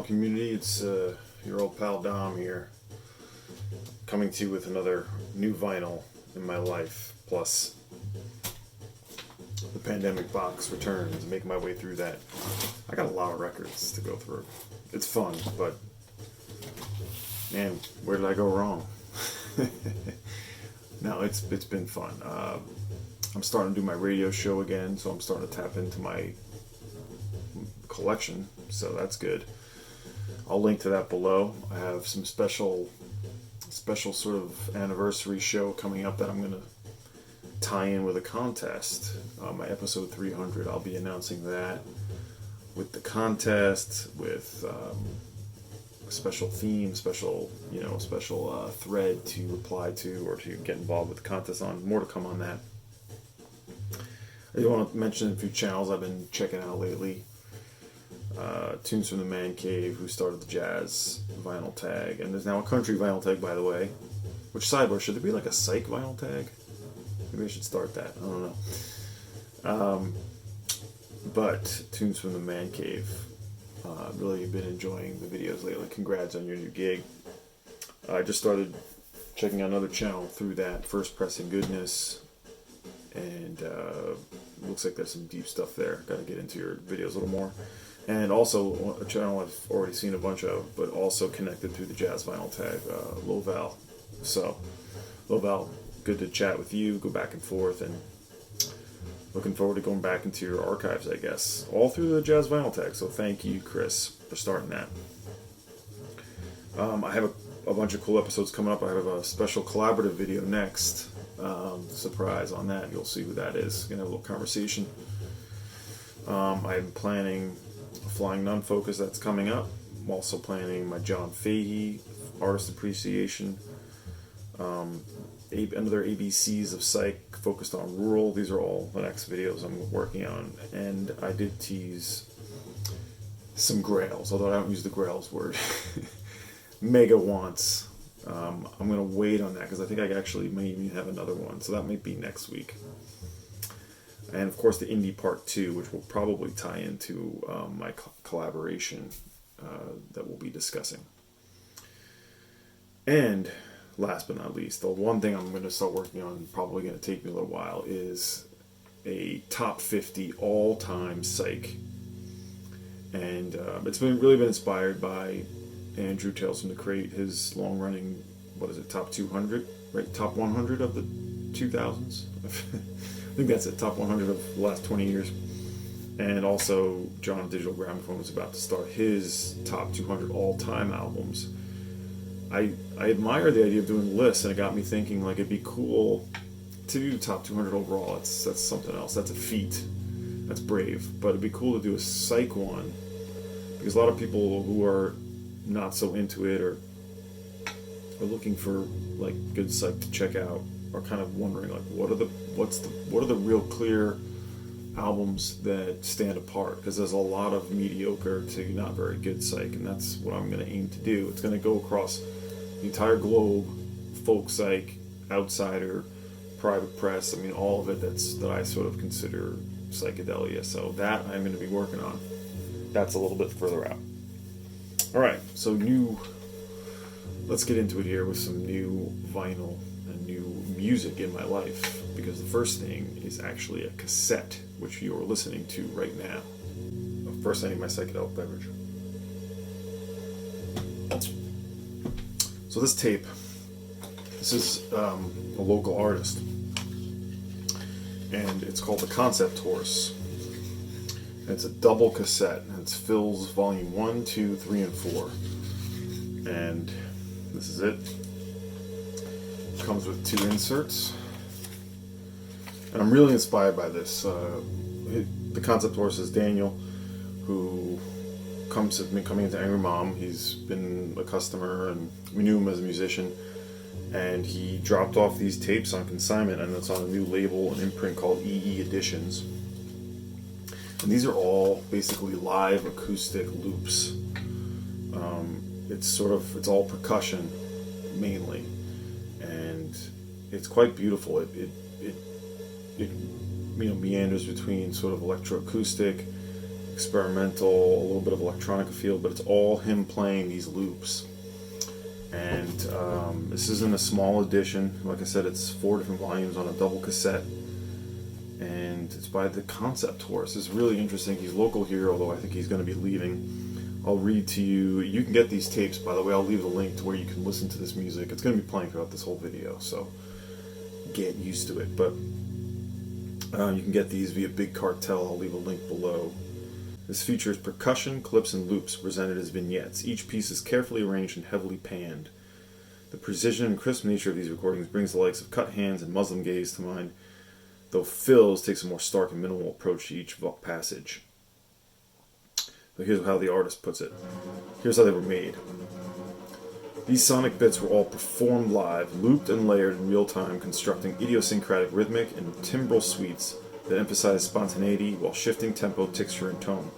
community. It's your old pal Dom here, coming to you with another new vinyl in my life, plus the pandemic box returns, making my way through that. I got a lot of records to go through. It's fun, but man, where did I go wrong? No, it's been fun. I'm starting to do my radio show again, so I'm starting to tap into my collection, so that's good. I'll link to that below. I have some special sort of anniversary show coming up that I'm going to tie in with a contest. My episode 300, I'll be announcing that with the contest, with a special theme, special thread to reply to or to get involved with the contest on. More to come on that. I do want to mention a few channels I've been checking out lately. Tunes from the Man Cave, who started the jazz vinyl tag, and there's now a country vinyl tag, by the way. Which sidebar, should there be like a psych vinyl tag? Maybe I should start that. I don't know. But Tunes from the Man Cave, really been enjoying the videos lately. Congrats on your new gig. I just started checking out another channel through that, First Pressing Goodness, and looks like there's some deep stuff there. Got to get into your videos a little more. And also a channel I've already seen a bunch of, but also connected through the jazz vinyl tag, Low Val. So, Low Val, good to chat with you, go back and forth, and looking forward to going back into your archives, I guess, all through the jazz vinyl tag. So thank you, Chris, for starting that. I have a bunch of cool episodes coming up. I have a special collaborative video next. Surprise on that. You'll see who that is. Gonna have a little conversation. I'm planning a Flying Nun Focus that's coming up. I'm also planning my John Fahey Artist Appreciation. Another ABCs of Psych focused on rural. These are all the next videos I'm working on. And I did tease some grails, although I don't use the grails word. Mega wants. I'm going to wait on that because I think I actually may even have another one. So that might be next week. And of course the Indie Part 2, which will probably tie into my collaboration that we'll be discussing. And last but not least, the one thing I'm going to start working on, probably going to take me a little while, is a top 50 all-time psych. And it's really been inspired by Andrew Tales from the Crate, his long-running, top 200, right? Top 100 of the 2000s. I think that's it, top 100 of the last 20 years. And also, John Digital Gramophone was about to start his top 200 all-time albums. I admire the idea of doing lists, and it got me thinking, like, it'd be cool to do the top 200 overall. That's something else. That's a feat. That's brave. But it'd be cool to do a psych one, because a lot of people who are not so into it or are looking for like good psych to check out are kind of wondering, like, what are the real clear albums that stand apart, because there's a lot of mediocre to not very good psych, and that's what I'm going to aim to do. It's going to go across the entire globe, folk psych, outsider, private press, I mean all of it that I sort of consider psychedelia. So that I'm going to be working on. That's a little bit further out. Alright, so let's get into it here with some new vinyl and new music in my life, because the first thing is actually a cassette, which you are listening to right now. First, I need my psychedelic beverage. So this tape, this is a local artist, and it's called The Concept Horse. And it's a double cassette, and it's Phil's Volume 1, 2, 3, and 4. And this is it. It comes with 2 inserts. And I'm really inspired by this. The Concept Horse is Daniel, who has been coming into Angry Mom. He's been a customer, and we knew him as a musician. And he dropped off these tapes on consignment, and it's on a new label, an imprint called EE Editions. And these are all basically live acoustic loops. It's all percussion mainly, and it's quite beautiful. It meanders between sort of electroacoustic experimental, a little bit of electronica feel, but it's all him playing these loops. And this is in a small edition. Like I said, it's 4 different volumes on a double cassette. And it's by the Concept Horse. It's really interesting. He's local here, although I think he's going to be leaving. I'll read to you. You can get these tapes, by the way. I'll leave a link to where you can listen to this music. It's going to be playing throughout this whole video, so get used to it. But you can get these via Big Cartel. I'll leave a link below. This features percussion, clips, and loops presented as vignettes. Each piece is carefully arranged and heavily panned. The precision and crisp nature of these recordings brings the likes of Cut Hands and Muslim Gaze to mind, though Phil's takes a more stark and minimal approach to each passage. So here's how the artist puts it. Here's how they were made. These sonic bits were all performed live, looped and layered in real time, constructing idiosyncratic rhythmic and timbral suites that emphasize spontaneity while shifting tempo, texture, and tone.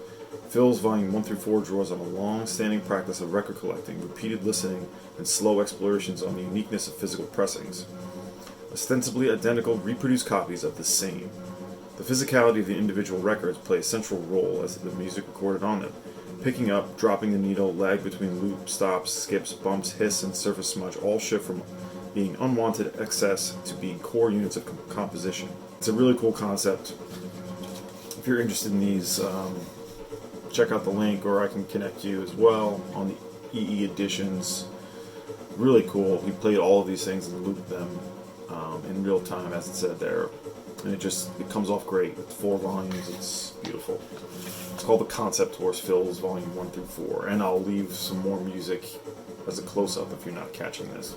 Phil's Volume 1 through 4 draws on a long-standing practice of record collecting, repeated listening, and slow explorations on the uniqueness of physical pressings. Ostensibly identical, reproduced copies of the same. The physicality of the individual records play a central role as the music recorded on them. Picking up, dropping the needle, lag between loop, stops, skips, bumps, hiss, and surface smudge all shift from being unwanted excess to being core units of composition. It's a really cool concept. If you're interested in these, check out the link, or I can connect you as well on the EE editions. Really cool. He played all of these things and looped them in real time, as it said there, and it comes off great. It's 4 volumes. It's beautiful. It's called the Concept Horse, Phil's Volume 1 through 4, and I'll leave some more music as a close-up if you're not catching this.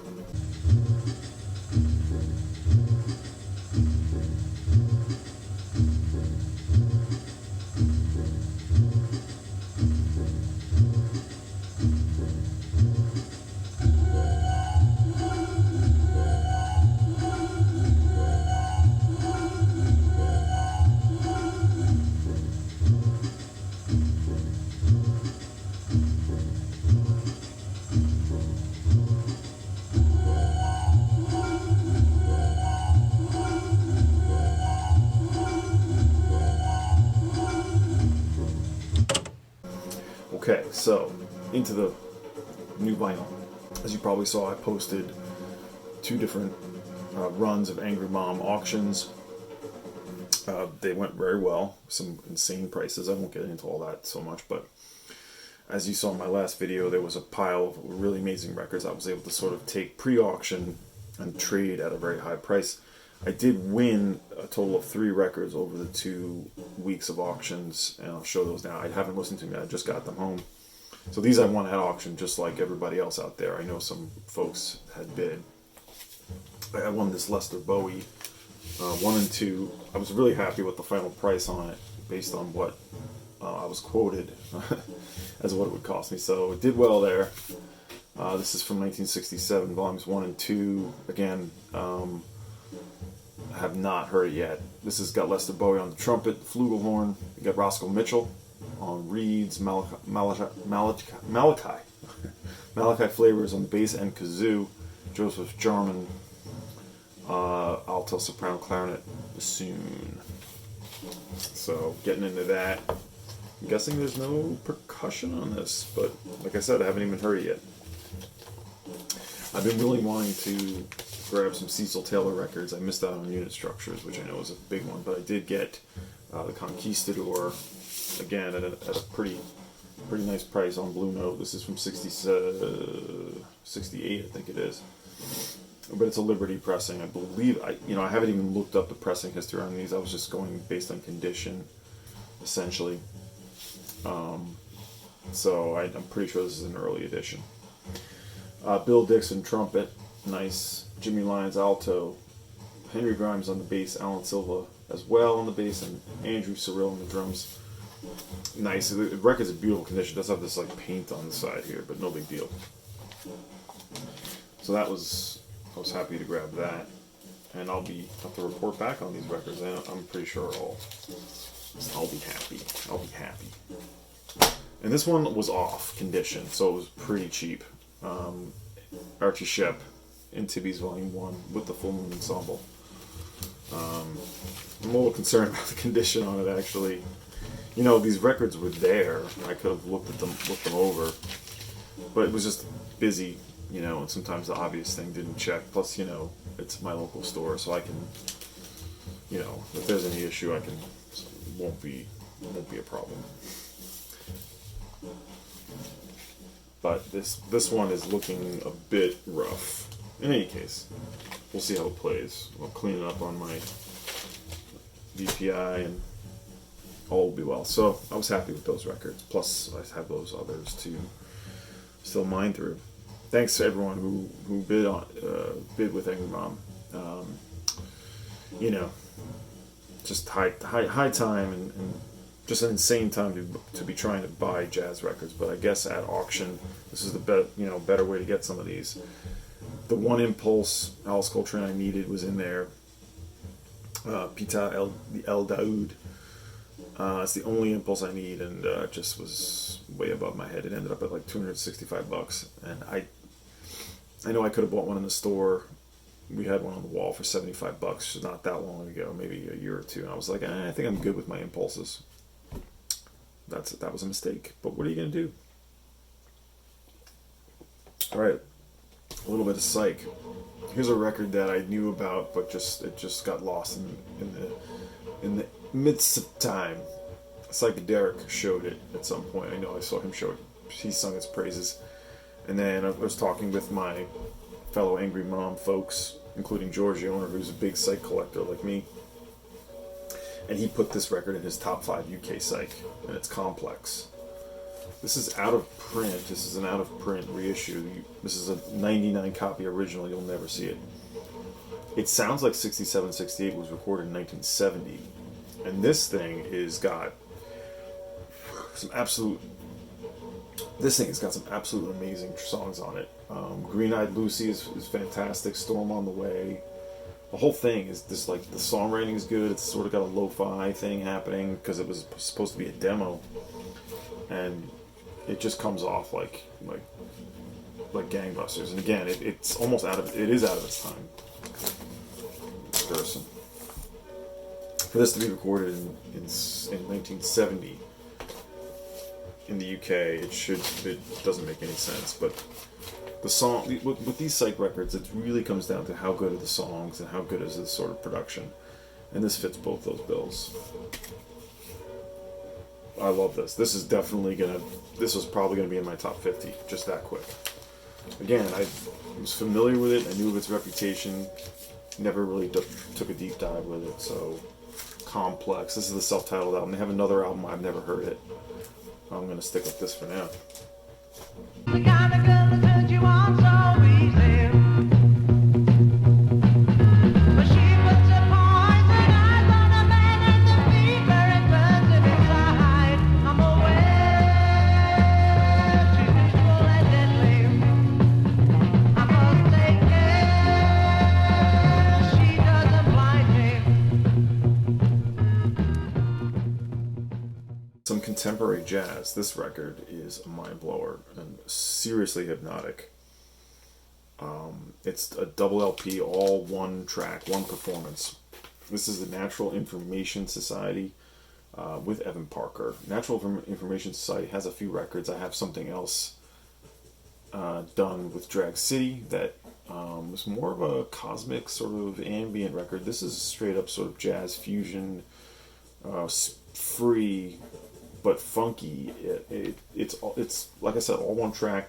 Okay, so into the new vinyl. As you probably saw, I posted 2 different runs of Angry Mom auctions. They went very well, some insane prices. I won't get into all that so much, but as you saw in my last video, there was a pile of really amazing records I was able to sort of take pre-auction and trade at a very high price. I did win a total of 3 records over the 2 weeks of auctions, and I'll show those now. I haven't listened to them yet, I just got them home. So these I won at auction, just like everybody else out there. I know some folks had bid. I won this Lester Bowie 1 and 2. I was really happy with the final price on it, based on what I was quoted as what it would cost me. So it did well there. This is from 1967, volumes 1 and 2. Again, I have not heard it yet. This has got Lester Bowie on the trumpet, flugelhorn. You got Roscoe Mitchell on reeds, Malachi Flavors on the bass and kazoo, Joseph Jarman, alto, soprano, clarinet, bassoon. So getting into that. I'm guessing there's no percussion on this, but like I said, I haven't even heard it yet. I've been really wanting to grab some Cecil Taylor records. I missed out on Unit Structures, which I know is a big one, but I did get the Conquistador, again, at a pretty nice price on Blue Note. This is from 68, I think it is. But it's a Liberty pressing, I believe. I haven't even looked up the pressing history on these. I was just going based on condition, essentially. So I'm pretty sure this is an early edition. Bill Dixon, trumpet, nice. Jimmy Lyons, alto. Henry Grimes on the bass. Alan Silva as well on the bass, and Andrew Cyril on the drums. Nice. The record's in beautiful condition. It does have this like paint on the side here, but no big deal. So I was happy to grab that, and I'll have to report back on these records. I'm pretty sure I'll be happy. I'll be happy. And this one was off condition, so it was pretty cheap. Archie Shepp, Antibes Volume 1 with the Full Moon Ensemble. I'm a little concerned about the condition on it, actually. these records were there. I could have looked them over, but it was just busy, and sometimes the obvious thing didn't check. Plus, it's my local store, so I can, if there's any issue, it won't be a problem. But this one is looking a bit rough. In any case, we'll see how it plays. I'll clean it up on my VPI and all will be well. So I was happy with those records. Plus, I have those others to still mine through. Thanks to everyone who bid with Angry Mom. Just high time and just an insane time to be trying to buy jazz records. But I guess at auction, this is the better way to get some of these. The one Impulse Alice Coltrane I needed was in there. Pita El Daoud. It's the only Impulse I need, and just was way above my head. It ended up at like $265, and I know I could have bought one in the store. We had one on the wall for $75, not that long ago, maybe a year or two, and I was like, I think I'm good with my Impulses. That was a mistake, but what are you gonna do? All right, a little bit of psych. Here's a record that I knew about, but it just got lost in the midst of time. Psychedelic showed it at some point. I know I saw him show it. He sung its praises, and then I was talking with my fellow Angry Mom folks, including George, the owner, who's a big psych collector like me, and he put this record in his top 5 UK psych, and it's Complex. This is out of print. This is an out of print reissue. This is a 99 copy original. You'll never see it. It sounds like 67, 68 was recorded in 1970. And this thing has got some absolute amazing songs on it. Green Eyed Lucy is fantastic. Storm on the Way. The whole thing is this, like, the songwriting is good. It's sort of got a lo-fi thing happening because it was supposed to be a demo. And it just comes off like gangbusters. And again, it's almost out of its time. Guerssen. For this to be recorded in 1970 in the UK, it doesn't make any sense. But the song with these psych records, it really comes down to how good are the songs and how good is this sort of production, and this fits both those bills. I love this. This was probably gonna be in my top 50, just that quick. Again, I was familiar with it. I knew of its reputation. Never really took a deep dive with it. So, Complex. This is the self-titled album. They have another album. I've never heard it. I'm gonna stick with this for now. The kind of girl that turns you on so easy. But she puts her poison eyes on a man and the fever it burns him inside. I'm aware she's visual and deadly. I must take care she doesn't blind me. Some contemporary jazz. This record is a mind blower and seriously hypnotic. It's a double LP, all one track, one performance. This is the Natural Information Society with Evan Parker. Natural Information Society has a few records. I have something else done with Drag City that was more of a cosmic sort of ambient record. This is straight up sort of jazz fusion, free but funky. It's like I said, all one track.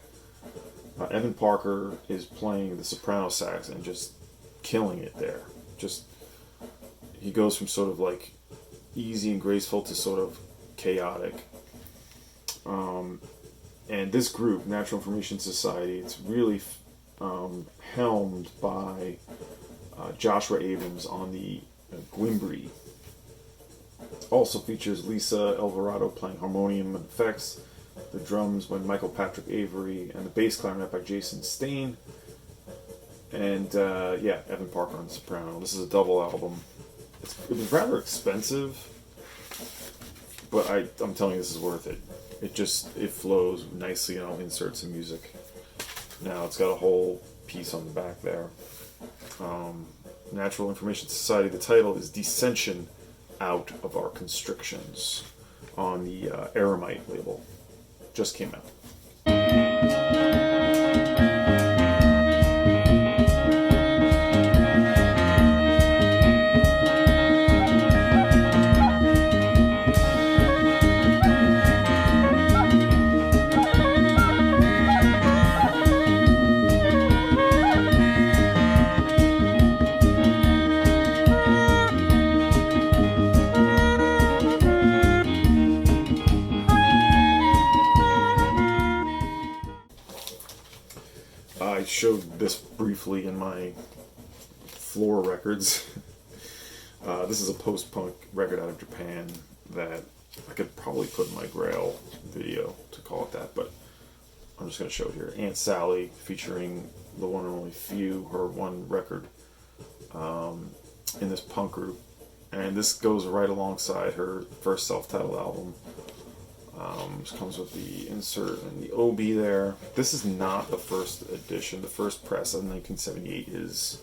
Evan Parker is playing the soprano sax and just killing it there. He goes from sort of like easy and graceful to sort of chaotic. And this group, Natural Information Society, it's really helmed by Joshua Abrams on the Guimbri. Also features Lisa Alvarado playing harmonium and effects, the drums by Michael Patrick Avery, and the bass clarinet by Jason Stain. And Evan Parker on the soprano. This is a double album. It was rather expensive, but I'm telling you, this is worth it. It flows nicely, and I'll insert some music. Now it's got a whole piece on the back there. Natural Information Society. The title is Descension, Out of Our Constrictions. on the Eremite label. Just came out. I showed this briefly in my floor records. This is a post-punk record out of Japan that I could probably put in my Grail video to call it that, but I'm just going to show it here. Aunt Sally, featuring the one and only Few, her one record in this punk group. And this goes right alongside her first self-titled album. Which comes with the insert and the OB there. This is not the first edition. The first press of 1978 is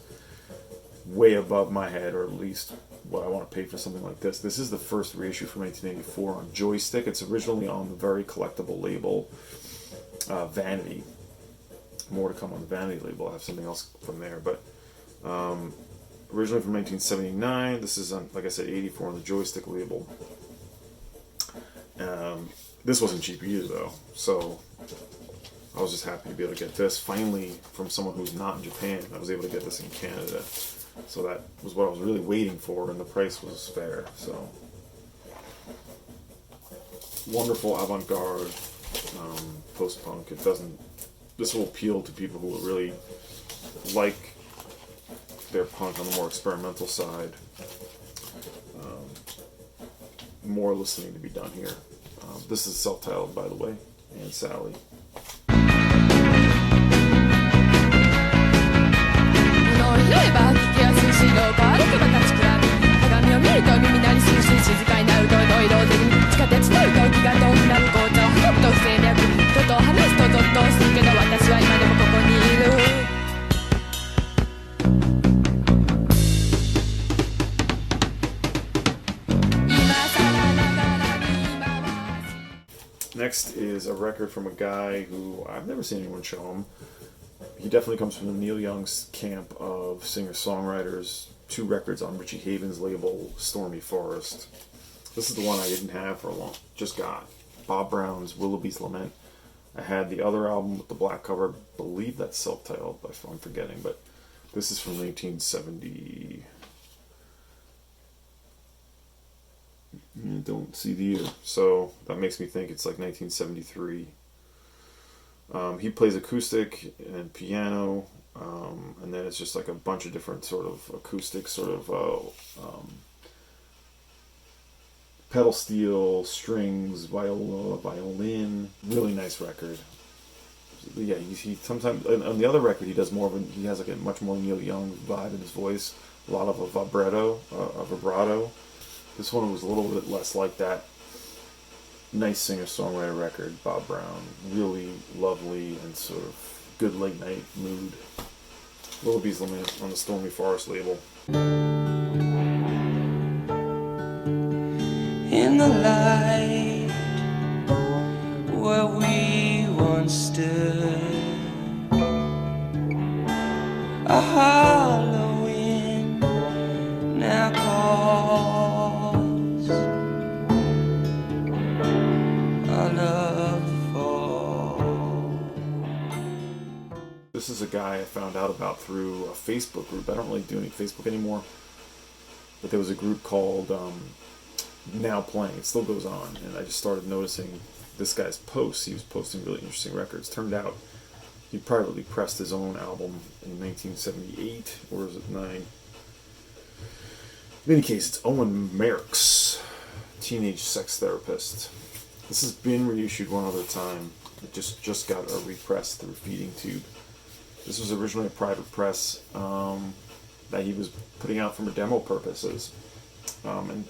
way above my head, or at least what I want to pay for something like this. This is the first reissue from 1984 on Joystick. It's originally on the very collectible label Vanity. More to come on the Vanity label. I have something else from there, but originally from 1979. This is on, like I said, 84 on the Joystick label. This wasn't cheap either, though, so I was just happy to be able to get this finally from someone who's not in Japan. I was able to get this in Canada, so that was what I was really waiting for, and the price was fair. So wonderful avant-garde post-punk. This will appeal to people who really like their punk on the more experimental side. More listening to be done here. This is self-titled, by the way, Aunt Sally. 人と話すとゾッとするけど私は今でもここにいる Next is a record from a guy who I've never seen anyone show him. He definitely comes from the Neil Young's camp of singer-songwriters. 2 records on Richie Havens' label, Stormy Forest. This is the one I didn't have for a long, just got. Bob Brown's Willoughby's Lament. I had the other album with the black cover. I believe that's self-titled, if I'm forgetting, but this is from 1970. Don't see the year, so that makes me think it's like 1973. He plays acoustic and piano, and then it's just like a bunch of different sort of acoustic sort of pedal steel, strings, viola, violin. Really nice record. Yeah, he sometimes on the other record he does more of a, he has like a much more Neil Young vibe in his voice, a lot of a vibrato. This one was a little bit less like that. Nice singer-songwriter record, Bob Brown. Really lovely and sort of good late night mood. Willoughby's Lament on the Stormy Forest label. In the light where we once stood, a hollow wind now calls our love to fall. This is a guy I found out about through a Facebook group. I don't really do any Facebook anymore, but there was a group called Now Playing. It still goes on, and I just started noticing this guy's posts. He was posting really interesting records. Turned out he privately pressed his own album in 1978, or is it 9? In any case, it's Owen Maercks, Teenage Sex Therapist. This has been reissued one other time. It just got a repress through Feeding Tube. This was originally a private press that he was putting out for demo purposes, and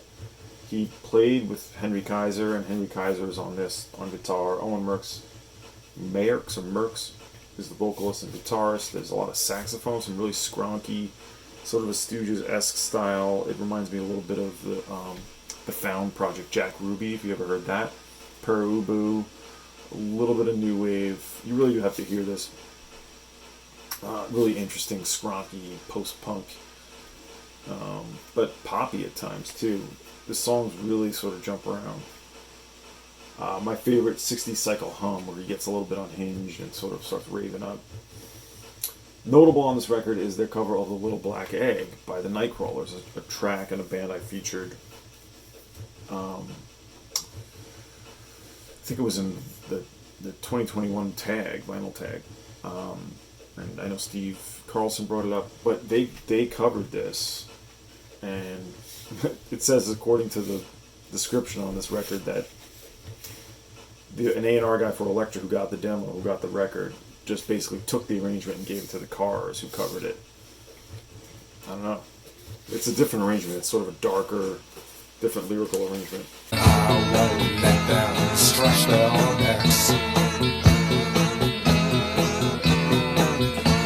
he played with Henry Kaiser, and Henry Kaiser is on this on guitar. Owen Maercks is the vocalist and guitarist. There's a lot of saxophone, some really scronky, sort of a Stooges-esque style. It reminds me a little bit of the the Found Project, Jack Ruby, if you ever heard that. Per Ubu, a little bit of new wave. You really do have to hear this. Really interesting, scronky, post-punk, but poppy at times too. The songs really sort of jump around. My favorite 60s cycle hum, where he gets a little bit unhinged and sort of starts raving up. Notable on this record is their cover of The Little Black Egg by the Nightcrawlers, a track and a band I featured. I think it was in the 2021 vinyl tag. And I know Steve Carlson brought it up, but they covered this, and it says, according to the description on this record, that an A&R guy for Elektra who got the demo, who got the record, just basically took the arrangement and gave it to the Cars, who covered it. I don't know. It's a different arrangement. It's sort of a darker, different lyrical arrangement. I won't let them stretch their necks.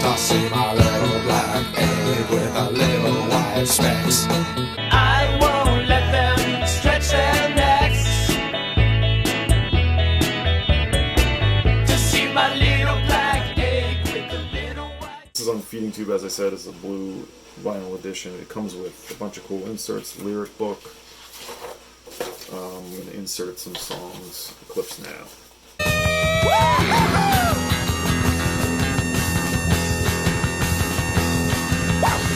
I see my little black egg with a little white specks. I won't let them stretch their necks to see my little black egg with a little white. This is on the feeding tube, as I said. It's a blue vinyl edition. It comes with a bunch of cool inserts, lyric book. I'm going to insert some songs, clips now.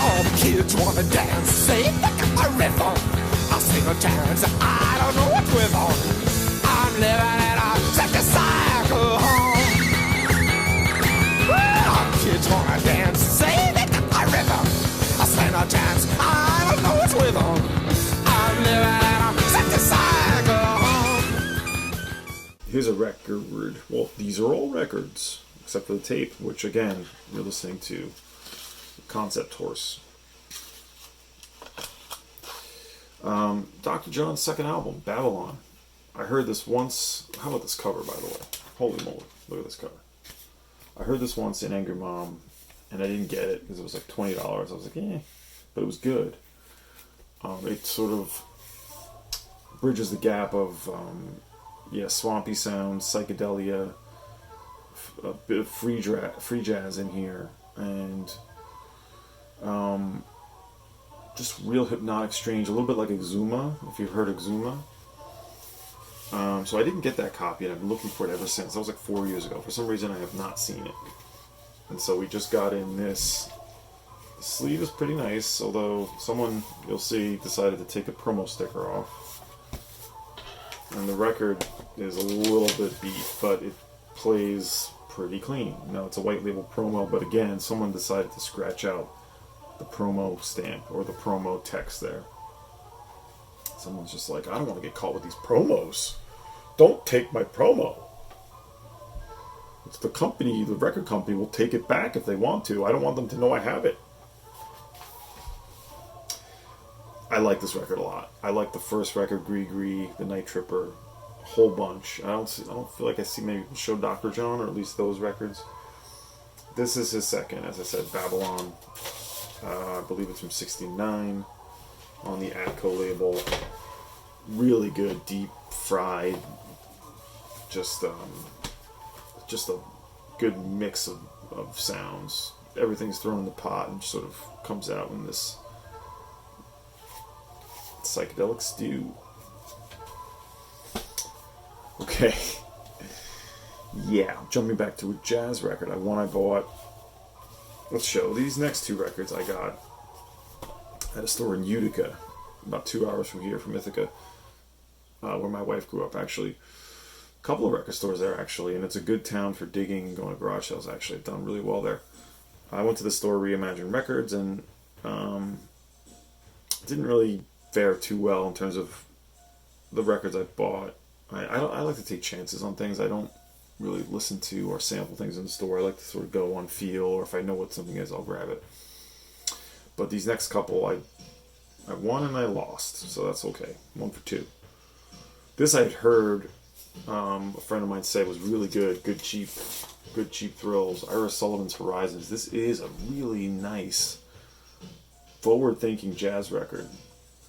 All the kids wanna dance, say look at my rhythm. I sing a dance, I don't know what's with on. I'm living in a such a cycle. All the kids wanna dance, say look at my rhythm. I sing a dance, I don't know what's with on. I'm living in a such a cycle. Here's a record. Well, these are all records, except for the tape, which again, you're listening to Concept Horse. Dr. John's second album, Babylon. I heard this once. How about this cover, by the way? Holy moly, look at this cover. I heard this once in Angry Mom, and I didn't get it because it was like $20. I was like, but it was good. It sort of bridges the gap of, swampy sounds, psychedelia, a bit of free jazz in here, and just real hypnotic strange, a little bit like Exuma, if you've heard Exuma. So I didn't get that copy, and I've been looking for it ever since. That was like 4 years ago. For some reason, I have not seen it. And so we just got in this. The sleeve is pretty nice, although someone, you'll see, decided to take a promo sticker off. And the record is a little bit beat, but it plays pretty clean. Now, it's a white label promo, but again, someone decided to scratch out the promo stamp or the promo text there. Someone's just like, I don't want to get caught with these promos. Don't take my promo. It's the company, the record company will take it back if they want to. I don't want them to know I have it. I like this record a lot. I like the first record, Gree, the Night Tripper, a whole bunch. I don't feel like I see many people show Dr. John, or at least those records. This is his second, as I said, Babylon. I believe it's from '69 on the Atco label. Really good, deep fried, just a good mix of sounds. Everything's thrown in the pot and sort of comes out in this psychedelic stew. Okay. Yeah, jumping back to a jazz record. I bought. Let's show these next two records I got at a store in Utica, about 2 hours from here, from Ithaca, where my wife grew up, actually. A couple of record stores there, actually, and it's a good town for digging and going to garage sales, actually. I've done really well there. I went to the store, Reimagine Records, and didn't really fare too well in terms of the records I bought. I like to take chances on things. I don't really listen to or sample things in the store. I like to sort of go on feel, or if I know what something is, I'll grab it. But these next couple, I won and I lost, so that's okay. 1 for 2. This I had heard a friend of mine say was really good cheap thrills. Ira Sullivan's Horizons. This is a really nice, forward-thinking jazz record.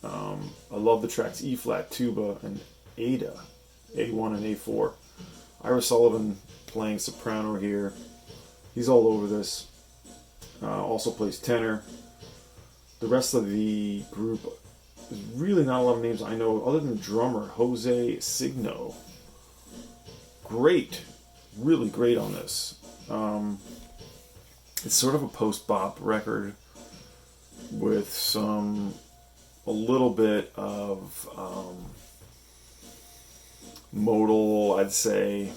I love the tracks E flat, tuba, and Ada, A1 and A4. Ira Sullivan playing soprano here. He's all over this. Also plays tenor. The rest of the group, there's really not a lot of names I know other than the drummer, Jose Signo. Great. Really great on this. It's sort of a post-bop record with a little bit of modal, I'd say.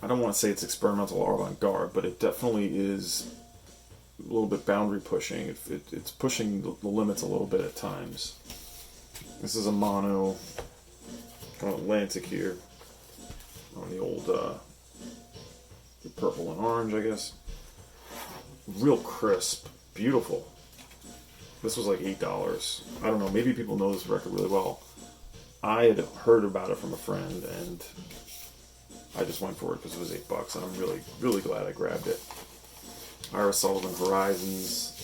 I don't want to say it's experimental or avant-garde, but it definitely is a little bit boundary pushing. It's pushing the limits a little bit at times. This is a mono, kind of Atlantic here, on the old purple and orange, I guess. Real crisp, beautiful. This was like $8. I don't know, maybe people know this record really well. I had heard about it from a friend, and I just went for it because it was $8, and I'm really, really glad I grabbed it. Ira Sullivan, Horizons,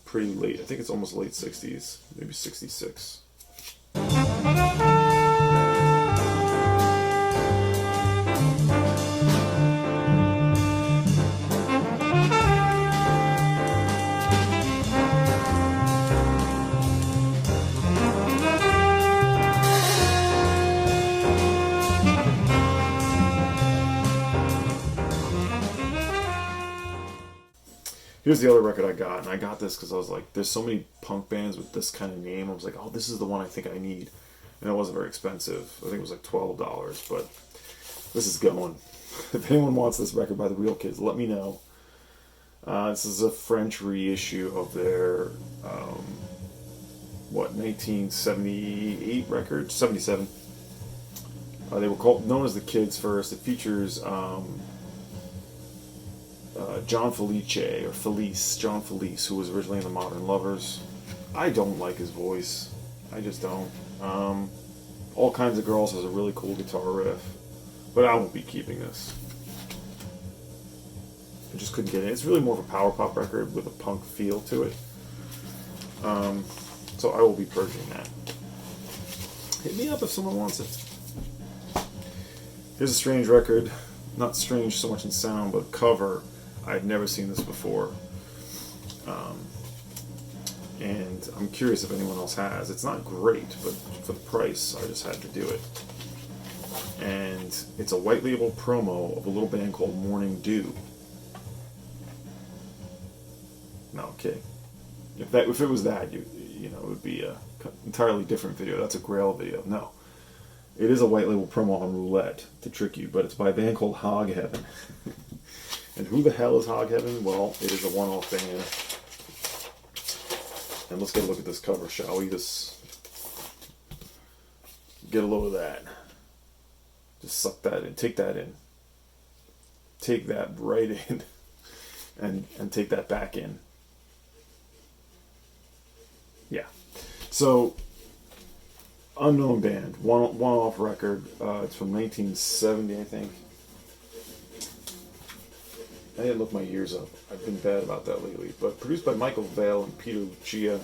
pretty late. I think it's almost late 60s, maybe 66. Here's the other record I got, and I got this because I was like, there's so many punk bands with this kind of name. I was like, oh, this is the one I think I need. And it wasn't very expensive. I think it was like $12, but this is going. If anyone wants this record by the Real Kids, let me know. This is a French reissue of their, 1978 record? 77. They were known as the Kids first. It features John John Felice, who was originally in the Modern Lovers. I don't like his voice. I just don't. All Kinds of Girls has a really cool guitar riff, but I won't be keeping this. I just couldn't get it. It's really more of a power pop record with a punk feel to it. So I will be purging that. Hit me up if someone wants it. Here's a strange record. Not strange so much in sound, but cover. I'd never seen this before. And I'm curious if anyone else has. It's not great, but for the price, I just had to do it. And it's a white label promo of a little band called Morning Dew. No, I'm kidding. If it was that, you know, it would be a entirely different video. That's a Grail video. No. It is a white label promo on Roulette to trick you, but it's by a band called Hog Heaven. And who the hell is Hog Heaven? Well, it is a one-off band. And let's get a look at this cover, shall we? Just get a load of that. Just suck that in. Take that in. Take that right in. And take that back in. Yeah. So, unknown band. One-off record. It's from 1970, I think. I didn't look my ears up. I've been bad about that lately. But produced by Michael Vale and Peter Lucia.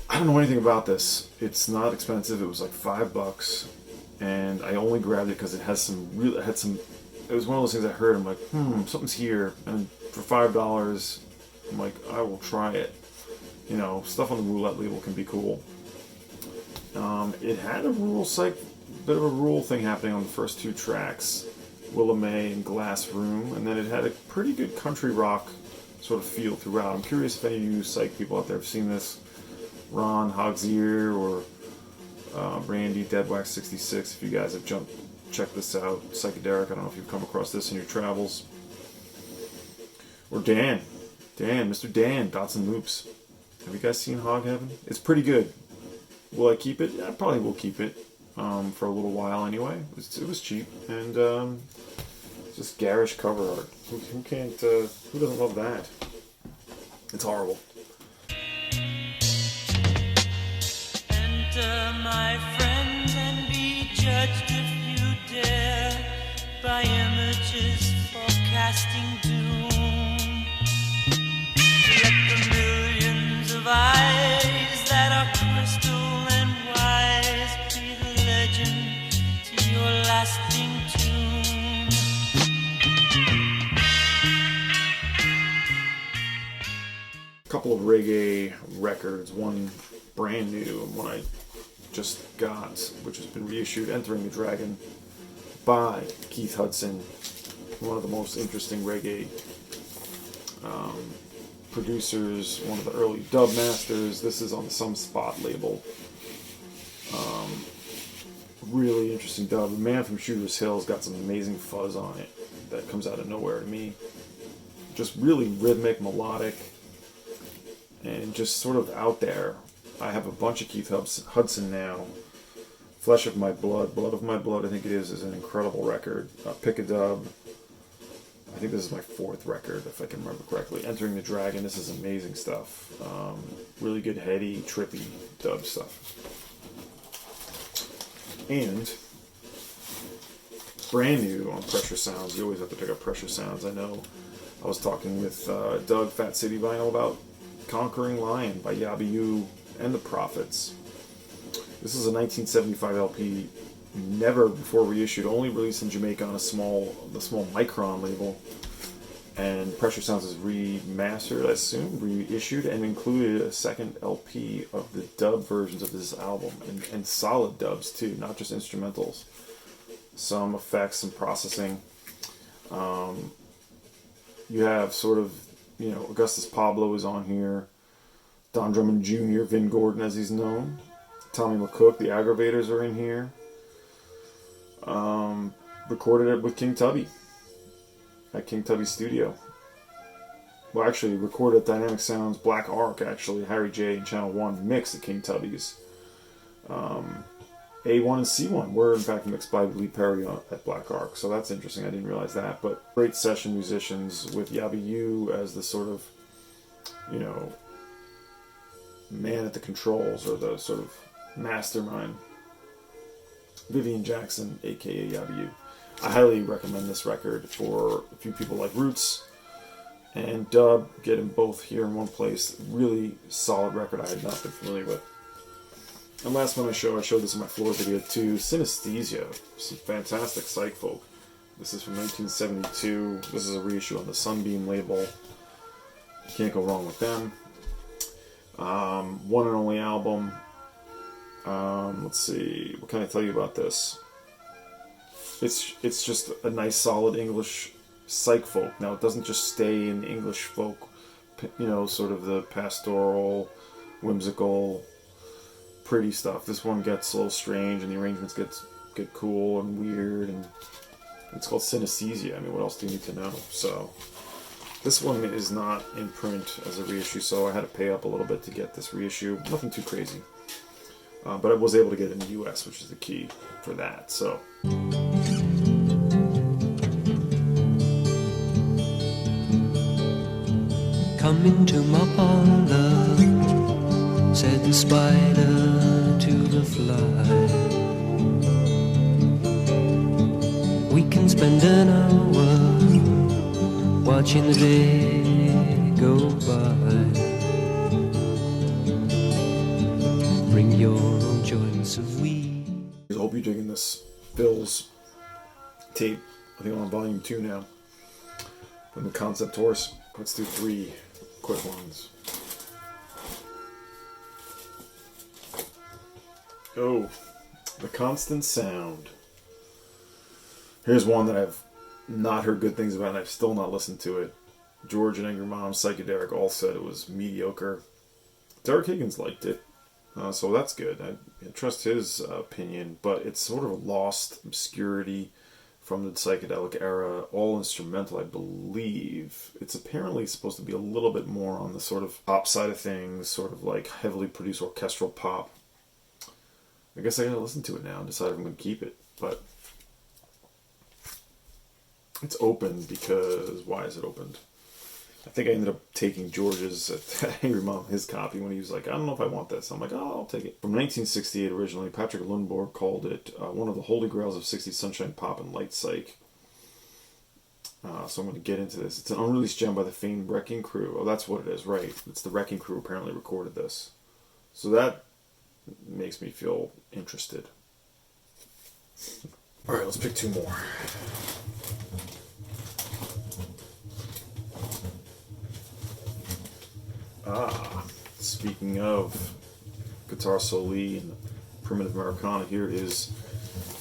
I don't know anything about this. It's not expensive. It was like $5, and I only grabbed it because it has some real. It was one of those things I heard. I'm like, something's here, and for $5, I'm like, I will try it. You know, stuff on the Roulette label can be cool. It had a bit of a rural thing happening on the first two tracks. Willoughby and Glass Room, and then it had a pretty good country rock sort of feel throughout. I'm curious if any of you psych people out there have seen this. Ron, Hog's Ear, or Randy, Deadwax 66, if you guys have checked this out. Psychedelic, I don't know if you've come across this in your travels. Or Dan, Mr. Dan, Dots and Loops. Have you guys seen Hog Heaven? It's pretty good. Will I keep it? Yeah, I probably will keep it. For a little while anyway. It was cheap, and just garish cover art. Who can't? Who doesn't love that? It's horrible. Enter, my friends, and be judged if you dare by images forecasting doom. Let the million couple of reggae records, one brand new and one I just got, which has been reissued, Entering the Dragon by Keith Hudson, one of the most interesting reggae producers, one of the early dub masters. This is on the Sunspot label. Really interesting dub. The Man from Shooter's Hill's got some amazing fuzz on it that comes out of nowhere to me. Just really rhythmic, melodic, and just sort of out there. I have a bunch of Keith Hudson now. Flesh of My Blood, Blood of My Blood, I think it is an incredible record. Pick a Dub. I think this is my 4th record, if I can remember correctly. Entering the Dragon, this is amazing stuff. Really good, heady, trippy dub stuff. And brand new on Pressure Sounds. You always have to pick up Pressure Sounds. I know I was talking with Doug, Fat City Vinyl, about Conquering Lion by Yabby and the Prophets. This is a 1975 LP, never before reissued, only released in Jamaica on the small Micron label. And Pressure Sounds is remastered, I assume, reissued, and included a second LP of the dub versions of this album, and solid dubs too, not just instrumentals. Some effects, some processing. You have sort of, Augustus Pablo is on here, Don Drummond Jr., Vin Gordon as he's known, Tommy McCook, the Aggravators are in here. Recorded it with King Tubby at King Tubby's studio. Well, actually, recorded at Dynamic Sounds Black Ark, actually. Harry J. and Channel 1 mixed at King Tubby's. A1 and C1 were, in fact, mixed by Lee Perry at Black Ark, so that's interesting. I didn't realize that. But great session musicians with Yabby as the sort of, man at the controls, or the sort of mastermind. Vivian Jackson, aka Yabby. I highly recommend this record for a few people like Roots and dub. Get them both here in one place. Really solid record I had not been familiar with. And last one I showed this in my floor video too, Synesthesia. Some fantastic psych folk. This is from 1972. This is a reissue on the Sunbeam label. Can't go wrong with them. One and only album. Let's see, what can I tell you about this? It's just a nice solid English psych folk. Now it doesn't just stay in English folk, sort of the pastoral, whimsical, pretty stuff. This one gets a little strange, and the arrangements get cool and weird, and it's called Synesthesia. I mean, what else do you need to know? So this one is not in print as a reissue, so I had to pay up a little bit to get this reissue. Nothing too crazy. But I was able to get it in the US, which is the key for that. So come into my parlor, said the spider to the fly. We can spend an hour watching the day go by. Bring your own joints of weed. I hope you're digging this Phil's tape. I think I'm on volume 2 now. From the Concept Horse. Let's do 3 quick ones. Oh, The Constant Sound. Here's one that I've not heard good things about, and I've still not listened to it. George and Angry Mom, Psychedelic all said it was mediocre. Derek Higgins liked it. So that's good. I trust his opinion, but it's sort of lost obscurity from the psychedelic era, all instrumental, I believe. It's apparently supposed to be a little bit more on the sort of pop side of things, sort of like heavily produced orchestral pop. I guess I gotta listen to it now and decide if I'm gonna keep it, but it's open because, why is it opened? I think I ended up taking George's Angry Mom, his copy, when he was like, I don't know if I want this. I'm like, oh, I'll take it. From 1968 originally, Patrick Lundborg called it one of the holy grails of 60s sunshine pop and light psych. So I'm going to get into this. It's an unreleased gem by the famed Wrecking Crew. Oh, that's what it is, right. It's the Wrecking Crew apparently recorded this. So that makes me feel interested. Alright, let's pick 2 more. Speaking of guitar solo and primitive Americana, here is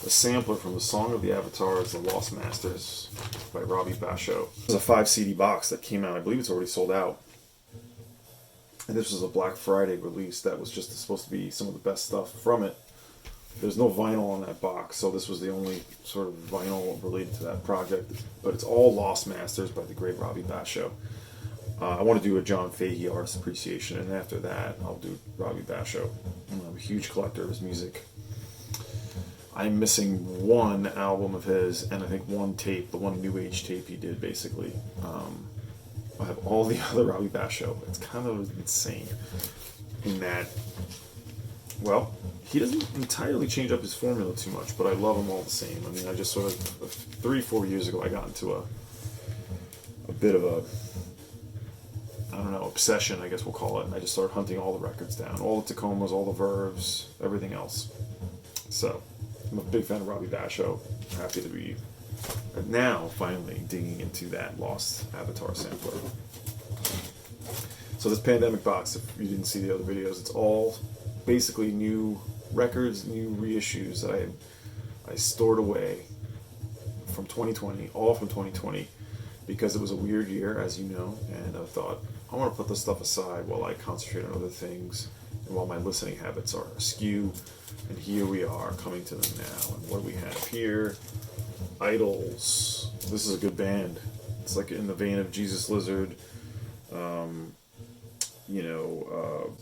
a sampler from the Song of the Avatars, The Lost Masters by Robbie Basho. This is a 5 CD box that came out. I believe it's already sold out. And this was a Black Friday release that was just supposed to be some of the best stuff from it. There's no vinyl on that box, so this was the only sort of vinyl related to that project. But it's all Lost Masters by the great Robbie Basho. I want to do a John Fahey artist appreciation, and after that, I'll do Robbie Basho. I'm a huge collector of his music. I'm missing one album of his, and I think one tape, the one New Age tape he did, basically. I have all the other Robbie Basho. It's kind of insane in that, well, he doesn't entirely change up his formula too much, but I love him all the same. I mean, I just sort of, 3-4 years ago, I got into a bit of a, I don't know, obsession, I guess we'll call it, and I just started hunting all the records down, all the Tacomas, all the Verves, everything else. So, I'm a big fan of Robbie Basho. Happy to be now finally digging into that Lost Avatar sampler. So this Pandemic box, if you didn't see the other videos, it's all basically new records, new reissues that I stored away from 2020, all from 2020, because it was a weird year, as you know, and I thought, I want to put this stuff aside while I concentrate on other things, and while my listening habits are askew, and here we are, coming to them now. And what do we have here? Idols. This is a good band. It's like in the vein of Jesus Lizard.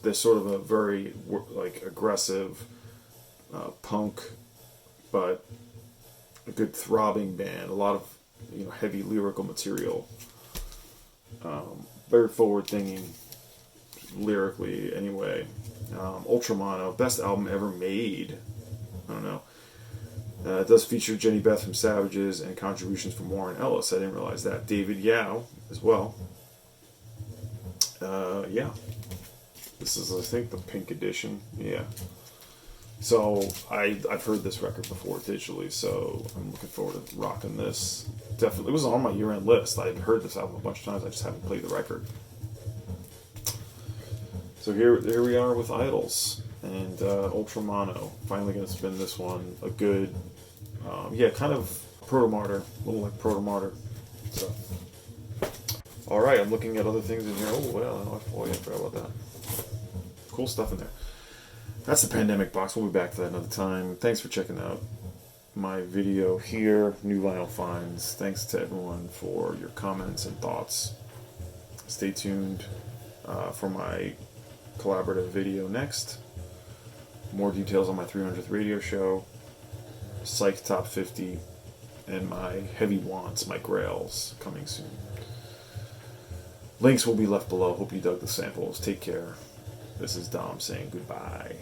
They're sort of a very aggressive punk, but a good throbbing band. A lot of heavy lyrical material. Very forward thinking lyrically, anyway. Ultramono, best album ever made. I don't know. It does feature Jenny Beth from Savages and contributions from Warren Ellis. I didn't realize that. David Yao as well. Yeah. This is, I think, the pink edition. Yeah. So, I've heard this record before digitally, so I'm looking forward to rocking this. Definitely. It was on my year-end list. I've heard this album a bunch of times. I just haven't played the record. So here we are with Idols and Ultramono. Finally going to spin this one. A good, kind of Proto-Martyr, a little like Proto-Martyr. So, all right, I'm looking at other things in here. Oh well, I forgot about that. Cool stuff in there. That's the Pandemic box. We'll be back to that another time. Thanks for checking out my video here. New vinyl finds. Thanks to everyone for your comments and thoughts. Stay tuned for my collaborative video next. More details on my 300th radio show, Psych Top 50, and my heavy wants, my grails, coming soon. Links will be left below. Hope you dug the samples. Take care. This is Dom saying goodbye.